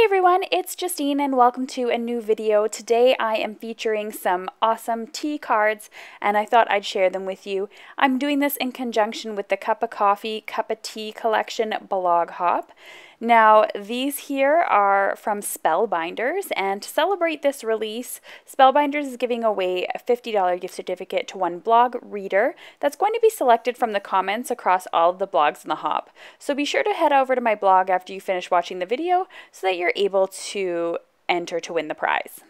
everyone, it's Justine and welcome to a new video. Today I am featuring some awesome tea cards and I thought I'd share them with you. I'm doing this in conjunction with the Cup of Coffee, Cup of Tea collection blog hop. Now these here are from Spellbinders, and to celebrate this release, Spellbinders is giving away a $50 gift certificate to one blog reader that's going to be selected from the comments across all of the blogs in the hop. So be sure to head over to my blog after you finish watching the video so that you're able to enter to win the prize.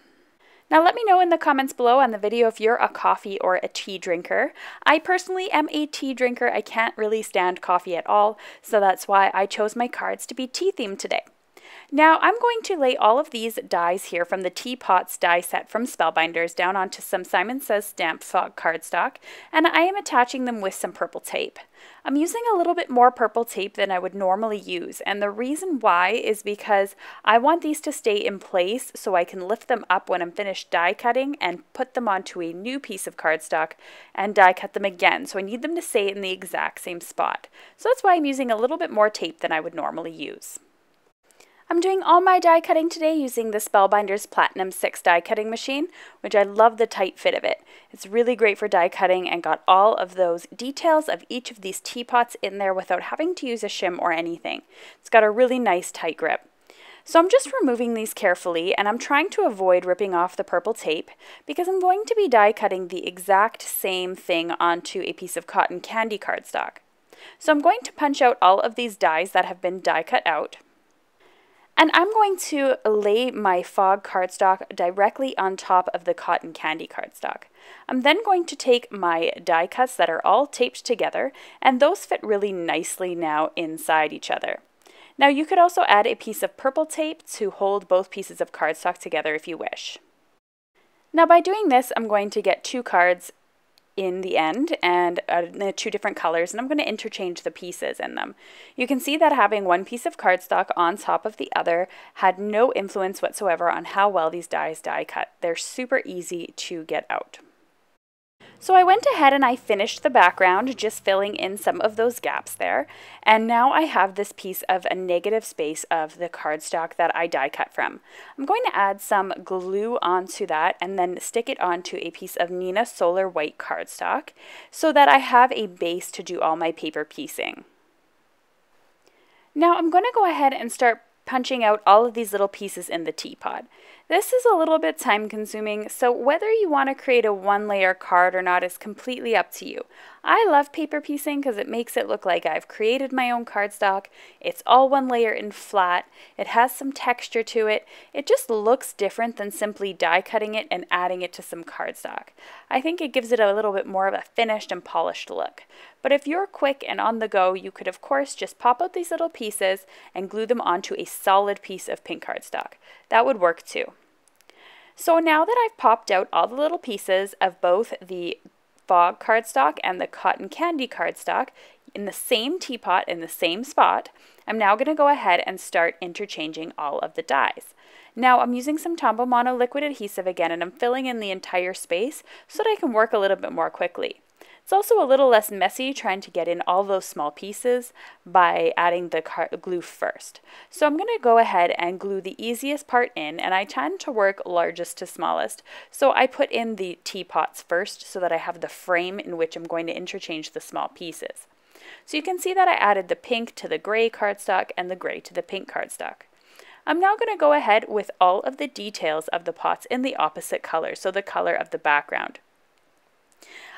Now let me know in the comments below on the video if you're a coffee or a tea drinker. I personally am a tea drinker. I can't really stand coffee at all, so that's why I chose my cards to be tea themed today. Now I'm going to lay all of these dies here from the Teapots die set from Spellbinders down onto some Simon Says stamped fog cardstock, and I am attaching them with some purple tape. I'm using a little bit more purple tape than I would normally use, and the reason why is because I want these to stay in place so I can lift them up when I'm finished die cutting and put them onto a new piece of cardstock and die cut them again. So I need them to stay in the exact same spot. So that's why I'm using a little bit more tape than I would normally use. I'm doing all my die cutting today using the Spellbinders Platinum 6 die cutting machine, which I love the tight fit of it. It's really great for die cutting and got all of those details of each of these teapots in there without having to use a shim or anything. It's got a really nice tight grip. So I'm just removing these carefully, and I'm trying to avoid ripping off the purple tape because I'm going to be die cutting the exact same thing onto a piece of cotton candy cardstock. So I'm going to punch out all of these dies that have been die cut out. And I'm going to lay my fog cardstock directly on top of the cotton candy cardstock. I'm then going to take my die cuts that are all taped together, and those fit really nicely now inside each other. Now you could also add a piece of purple tape to hold both pieces of cardstock together if you wish. Now by doing this, I'm going to get two cards in the end and two different colors, and I'm going to interchange the pieces in them. You can see that having one piece of cardstock on top of the other had no influence whatsoever on how well these dies die cut. They're super easy to get out. So I went ahead and I finished the background, just filling in some of those gaps there, and now I have this piece of a negative space of the cardstock that I die cut from. I'm going to add some glue onto that and then stick it onto a piece of Neenah Solar White cardstock so that I have a base to do all my paper piecing. Now I'm going to go ahead and start punching out all of these little pieces in the teapot. This is a little bit time consuming, so whether you want to create a one-layer card or not is completely up to you. I love paper piecing because it makes it look like I've created my own cardstock. It's all one layer and flat. It has some texture to it. It just looks different than simply die cutting it and adding it to some cardstock. I think it gives it a little bit more of a finished and polished look. But if you're quick and on the go, you could of course just pop out these little pieces and glue them onto a solid piece of pink cardstock. That would work too. So now that I've popped out all the little pieces of both the fog cardstock and the cotton candy cardstock in the same teapot in the same spot, I'm now going to go ahead and start interchanging all of the dies. Now I'm using some Tombow Mono liquid adhesive again, and I'm filling in the entire space so that I can work a little bit more quickly. It's also a little less messy trying to get in all those small pieces by adding the glue first. So I'm going to go ahead and glue the easiest part in, and I tend to work largest to smallest. So I put in the teapots first so that I have the frame in which I'm going to interchange the small pieces. So you can see that I added the pink to the gray cardstock and the gray to the pink cardstock. I'm now going to go ahead with all of the details of the pots in the opposite color, so the color of the background.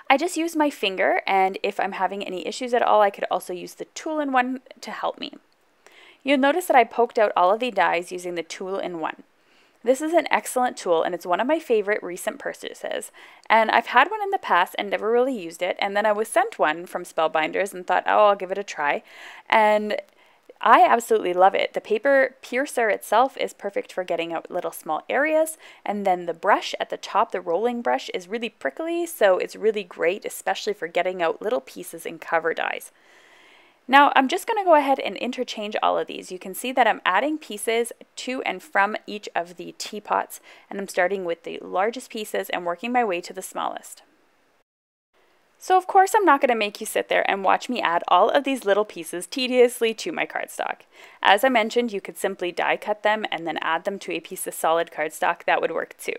I just use my finger, and if I'm having any issues at all, I could also use the tool-in-one to help me. You'll notice that I poked out all of the dies using the tool-in-one. This is an excellent tool, and it's one of my favorite recent purchases. And I've had one in the past and never really used it, and then I was sent one from Spellbinders and thought, oh, I'll give it a try. And I absolutely love it. The paper piercer itself is perfect for getting out little small areas, and then the brush at the top, the rolling brush, is really prickly, so it's really great, especially for getting out little pieces in cover dies. Now I'm just going to go ahead and interchange all of these. You can see that I'm adding pieces to and from each of the teapots, and I'm starting with the largest pieces and working my way to the smallest. So of course I'm not going to make you sit there and watch me add all of these little pieces tediously to my cardstock. As I mentioned, you could simply die cut them and then add them to a piece of solid cardstock. That would work too.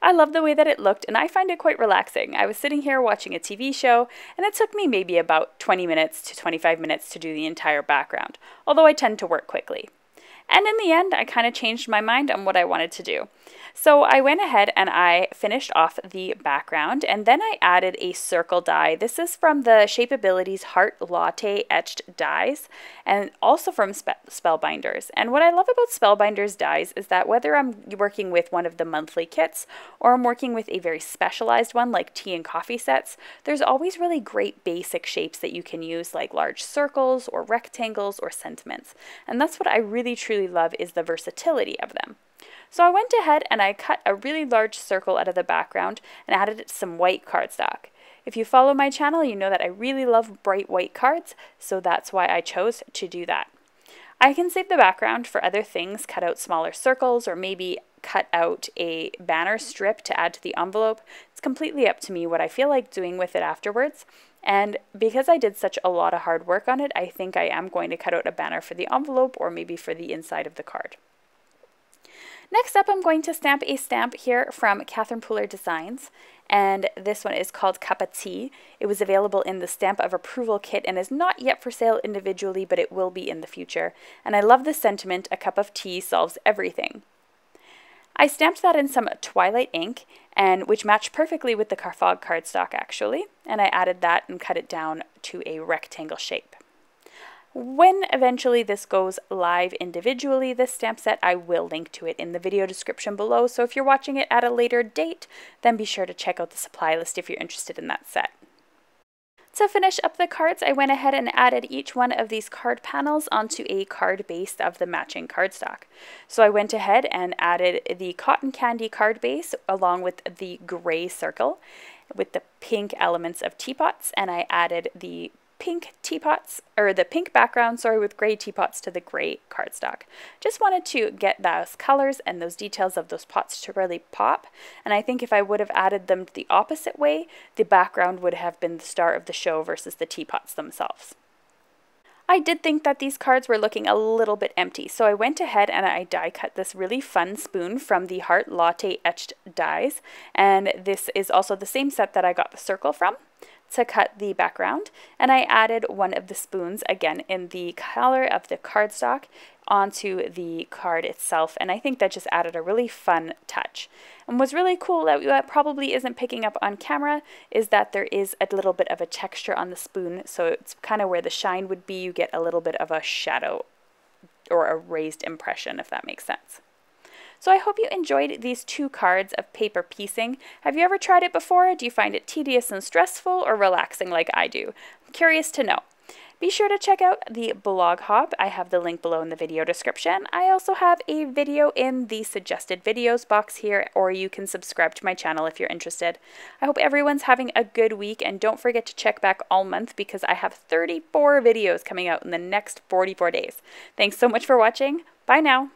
I love the way that it looked and I find it quite relaxing. I was sitting here watching a TV show and it took me maybe about 20 minutes to 25 minutes to do the entire background, although I tend to work quickly. And in the end, I kind of changed my mind on what I wanted to do. So I went ahead and I finished off the background, and then I added a circle die. This is from the Shapeability's Heart Latte etched dies, and also from Spellbinders. And what I love about Spellbinders dies is that whether I'm working with one of the monthly kits or I'm working with a very specialized one like tea and coffee sets, there's always really great basic shapes that you can use, like large circles or rectangles or sentiments. And that's what I really truly love, is the versatility of them. So I went ahead and I cut a really large circle out of the background and added some white cardstock. If you follow my channel, you know that I really love bright white cards, so that's why I chose to do that. I can save the background for other things, cut out smaller circles, or maybe cut out a banner strip to add to the envelope. It's completely up to me what I feel like doing with it afterwards. And because I did such a lot of hard work on it, I think I am going to cut out a banner for the envelope or maybe for the inside of the card. Next up, I'm going to stamp a stamp here from Catherine Pooler Designs, and this one is called Cup of Tea. It was available in the Stamp of Approval kit and is not yet for sale individually, but it will be in the future. And I love the sentiment, a cup of tea solves everything. I stamped that in some Twilight ink, and which matched perfectly with the fog cardstock actually, and I added that and cut it down to a rectangle shape. When eventually this goes live individually, this stamp set, I will link to it in the video description below, so if you're watching it at a later date, then be sure to check out the supply list if you're interested in that set. To finish up the cards, I went ahead and added each one of these card panels onto a card base of the matching cardstock. So I went ahead and added the cotton candy card base along with the gray circle with the pink elements of teapots, and I added the pink teapots, or the pink background, sorry, with gray teapots to the gray cardstock. Just wanted to get those colors and those details of those pots to really pop, and I think if I would have added them the opposite way, the background would have been the star of the show versus the teapots themselves. I did think that these cards were looking a little bit empty, so I went ahead and I die cut this really fun spoon from the Heart Latte etched dies, and this is also the same set that I got the circle from, to cut the background, and I added one of the spoons again in the color of the cardstock onto the card itself, and I think that just added a really fun touch. And what's really cool that probably isn't picking up on camera is that there is a little bit of a texture on the spoon, so it's kind of where the shine would be. You get a little bit of a shadow or a raised impression, if that makes sense. So I hope you enjoyed these two cards of paper piecing. Have you ever tried it before? Do you find it tedious and stressful or relaxing like I do? I'm curious to know. Be sure to check out the blog hop. I have the link below in the video description. I also have a video in the suggested videos box here, or you can subscribe to my channel if you're interested. I hope everyone's having a good week, and don't forget to check back all month because I have 34 videos coming out in the next 44 days. Thanks so much for watching. Bye now.